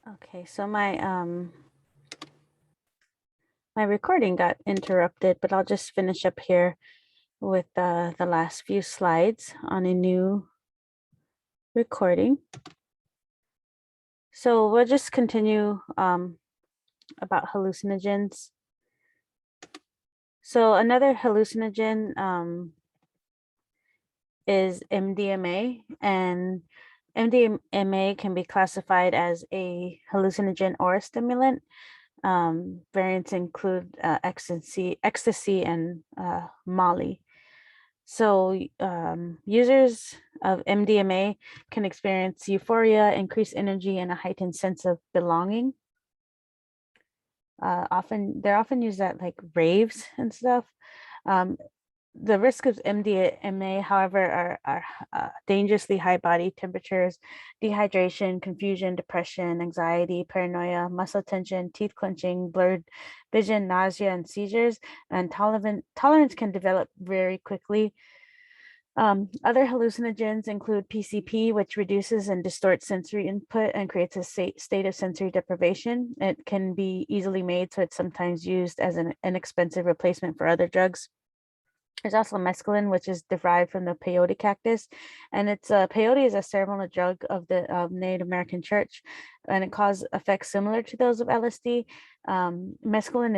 Okay, so my recording got interrupted, but I'll just finish up here with the last few slides on a new recording. So we'll just continue about hallucinogens. So another hallucinogen is MDMA, and MDMA can be classified as a hallucinogen or a stimulant. Variants include ecstasy, and Molly. So users of MDMA can experience euphoria, increased energy, and a heightened sense of belonging. They're often used at like raves and stuff. Um, the risk of MDMA, however, are dangerously high body temperatures, dehydration, confusion, depression, anxiety, paranoia, muscle tension, teeth clenching, blurred vision, nausea, and seizures. And tolerance can develop very quickly. Other hallucinogens include PCP, which reduces and distorts sensory input and creates a state of sensory deprivation. It can be easily made, so it's sometimes used as an inexpensive replacement for other drugs. There's also mescaline, which is derived from the peyote cactus, and peyote is a ceremonial drug of the Native American Church, and it causes effects similar to those of LSD. Mescaline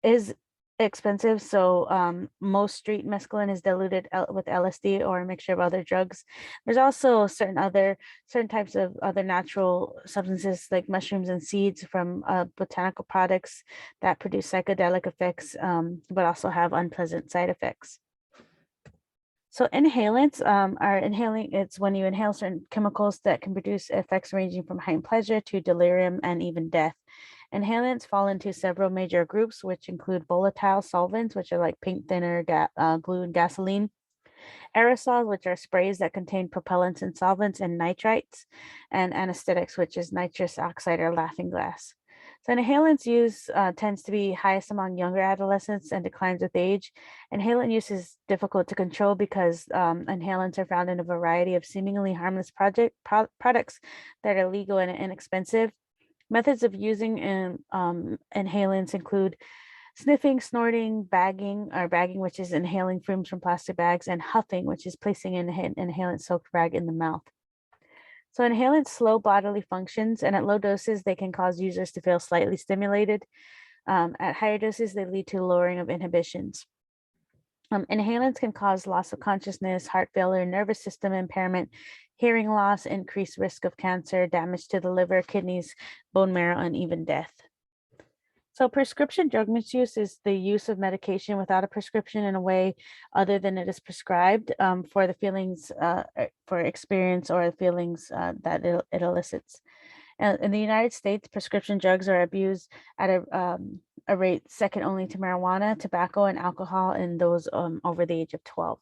is expensive, so most street mescaline is diluted with LSD or a mixture of other drugs. There's also certain types of other natural substances like mushrooms and seeds from botanical products that produce psychedelic effects, but also have unpleasant side effects. So inhalants are inhaling. It's when you inhale certain chemicals that can produce effects ranging from heightened pleasure to delirium and even death. Inhalants fall into several major groups, which include volatile solvents, which are like paint thinner, glue, and gasoline. Aerosols, which are sprays that contain propellants and solvents, and nitrites, and anesthetics, which is nitrous oxide or laughing gas. So inhalants use tends to be highest among younger adolescents and declines with age. Inhalant use is difficult to control because inhalants are found in a variety of seemingly harmless products that are legal and inexpensive. Methods of using inhalants include sniffing, snorting, bagging, which is inhaling fumes from plastic bags, and huffing, which is placing an inhalant soaked rag in the mouth. So inhalants slow bodily functions, and at low doses, they can cause users to feel slightly stimulated. At higher doses, they lead to lowering of inhibitions. Inhalants can cause loss of consciousness, heart failure, nervous system impairment, hearing loss, increased risk of cancer, damage to the liver, kidneys, bone marrow, and even death. So prescription drug misuse is the use of medication without a prescription in a way other than it is prescribed for the feelings, for experience or the feelings that it elicits. In the United States, prescription drugs are abused at a rate second only to marijuana, tobacco, and alcohol in those over the age of 12.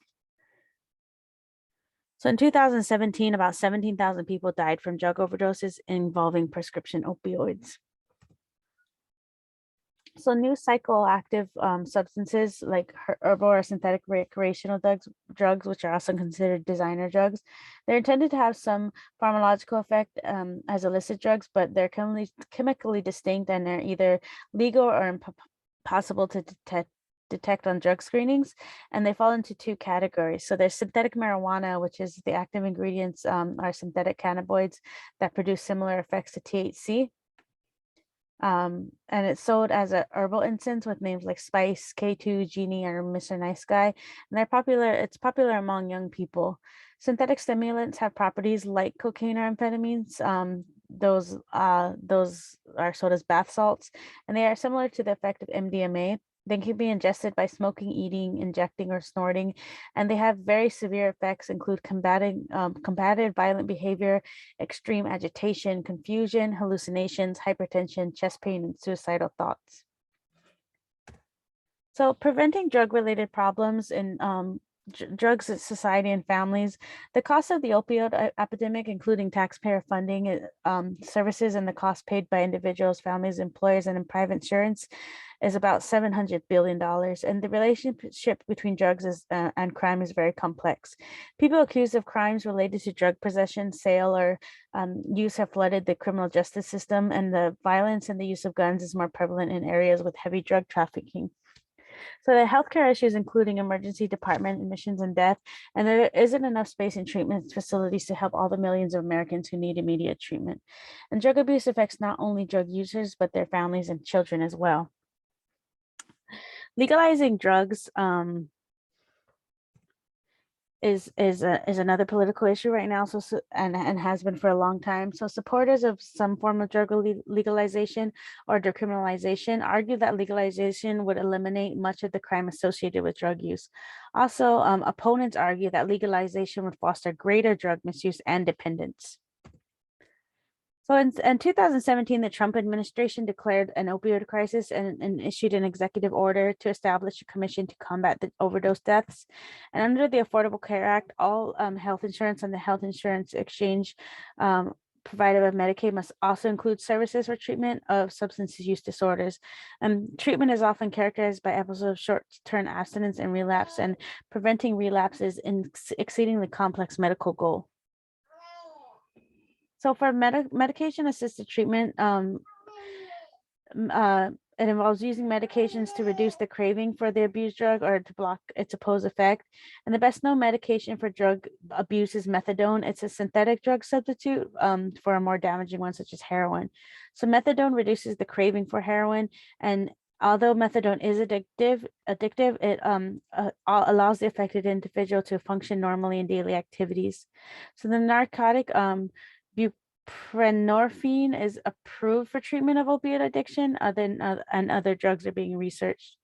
So in 2017, about 17,000 people died from drug overdoses involving prescription opioids. So new psychoactive substances like herbal or synthetic recreational drugs, which are also considered designer drugs, they're intended to have some pharmacological effect as illicit drugs, but they're chemically distinct and they're either legal or impossible to detect on drug screenings, and they fall into two categories. So there's synthetic marijuana, which is the active ingredients are synthetic cannabinoids that produce similar effects to THC. And it's sold as a herbal incense with names like Spice, K2, Genie, or Mr. Nice Guy. And they're popular, it's popular among young people. Synthetic stimulants have properties like cocaine or amphetamines. Those are sold as bath salts, and they are similar to the effect of MDMA. They can be ingested by smoking, eating, injecting, or snorting, and they have very severe effects, include combative violent behavior, extreme agitation, confusion, hallucinations, hypertension, chest pain, and suicidal thoughts. So preventing drug-related problems in drugs in society and families. The cost of the opioid epidemic, including taxpayer funding, services, and the cost paid by individuals, families, employers, and in private insurance, is about $700 billion. And the relationship between drugs and crime is very complex. People accused of crimes related to drug possession, sale, or use have flooded the criminal justice system, and the violence and the use of guns is more prevalent in areas with heavy drug trafficking. So the healthcare issues, including emergency department admissions and death, and there isn't enough space in treatment facilities to help all the millions of Americans who need immediate treatment. And drug abuse affects not only drug users, but their families and children as well. Legalizing drugs is another political issue right now. And has been for a long time. So supporters of some form of drug legalization or decriminalization argue that legalization would eliminate much of the crime associated with drug use. Also, opponents argue that legalization would foster greater drug misuse and dependence. So in 2017, the Trump administration declared an opioid crisis and issued an executive order to establish a commission to combat the overdose deaths. And under the Affordable Care Act, all health insurance and the health insurance exchange provided by Medicaid must also include services for treatment of substance use disorders. Treatment is often characterized by episodes of short-term abstinence and relapse, and preventing relapse is an exceedingly complex medical goal. So for medication-assisted treatment, it involves using medications to reduce the craving for the abused drug or to block its opposed effect. And the best known medication for drug abuse is methadone. It's a synthetic drug substitute for a more damaging one, such as heroin. So methadone reduces the craving for heroin, and although methadone is addictive, it allows the affected individual to function normally in daily activities. So the narcotic buprenorphine is approved for treatment of opiate addiction, and other drugs are being researched.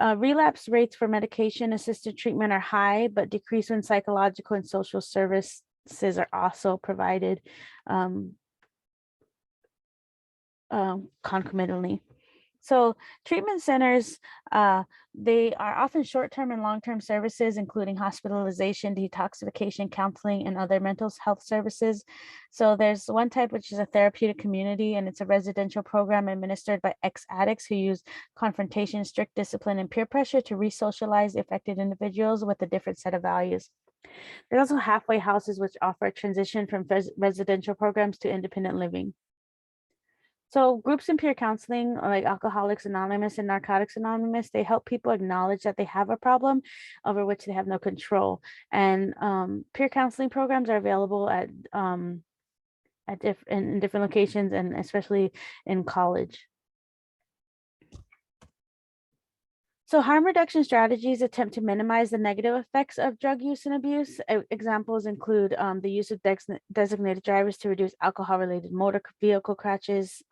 Relapse rates for medication-assisted treatment are high, but decrease when psychological and social services are also provided concomitantly. So treatment centers, they are often short-term and long-term services, including hospitalization, detoxification, counseling, and other mental health services. So there's one type, which is a therapeutic community, and it's a residential program administered by ex-addicts who use confrontation, strict discipline, and peer pressure to re-socialize the affected individuals with a different set of values. There's also halfway houses, which offer a transition from residential programs to independent living. So groups in peer counseling, like Alcoholics Anonymous and Narcotics Anonymous, they help people acknowledge that they have a problem over which they have no control. And peer counseling programs are available in different locations, and especially in college. So harm reduction strategies attempt to minimize the negative effects of drug use and abuse. Examples include the use of designated drivers to reduce alcohol-related motor vehicle crashes,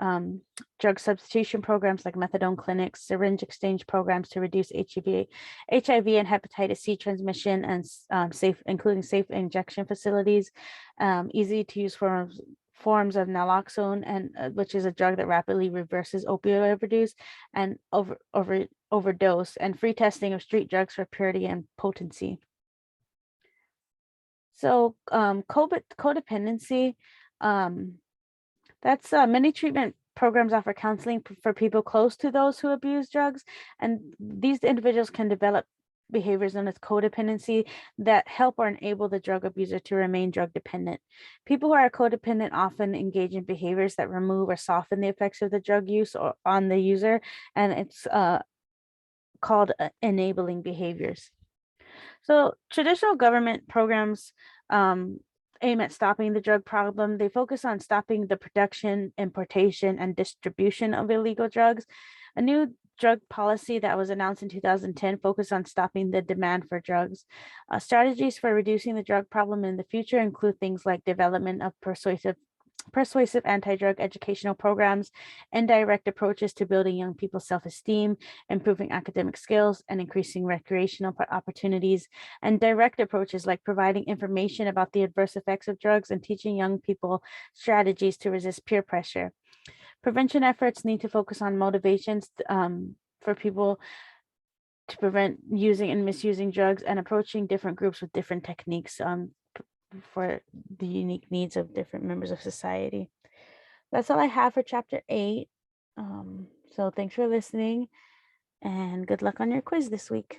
drug substitution programs like methadone clinics, syringe exchange programs to reduce HIV and hepatitis C transmission, and including safe injection facilities, easy to use forms of naloxone, and which is a drug that rapidly reverses opioid overdose and overdose, and free testing of street drugs for purity and potency. So codependency, that's many treatment programs offer counseling for people close to those who abuse drugs, and these individuals can develop behaviors known as codependency that help or enable the drug abuser to remain drug dependent. People who are codependent often engage in behaviors that remove or soften the effects of the drug use on the user, and it's called enabling behaviors. So traditional government programs aim at stopping the drug problem. They focus on stopping the production, importation, and distribution of illegal drugs. A new drug policy that was announced in 2010 focused on stopping the demand for drugs. Strategies for reducing the drug problem in the future include things like development of persuasive anti-drug educational programs, and direct approaches to building young people's self-esteem, improving academic skills, and increasing recreational opportunities, and direct approaches like providing information about the adverse effects of drugs and teaching young people strategies to resist peer pressure. Prevention efforts need to focus on motivations for people to prevent using and misusing drugs, and approaching different groups with different techniques for the unique needs of different members of society. That's all I have for chapter 8. So thanks for listening and good luck on your quiz this week.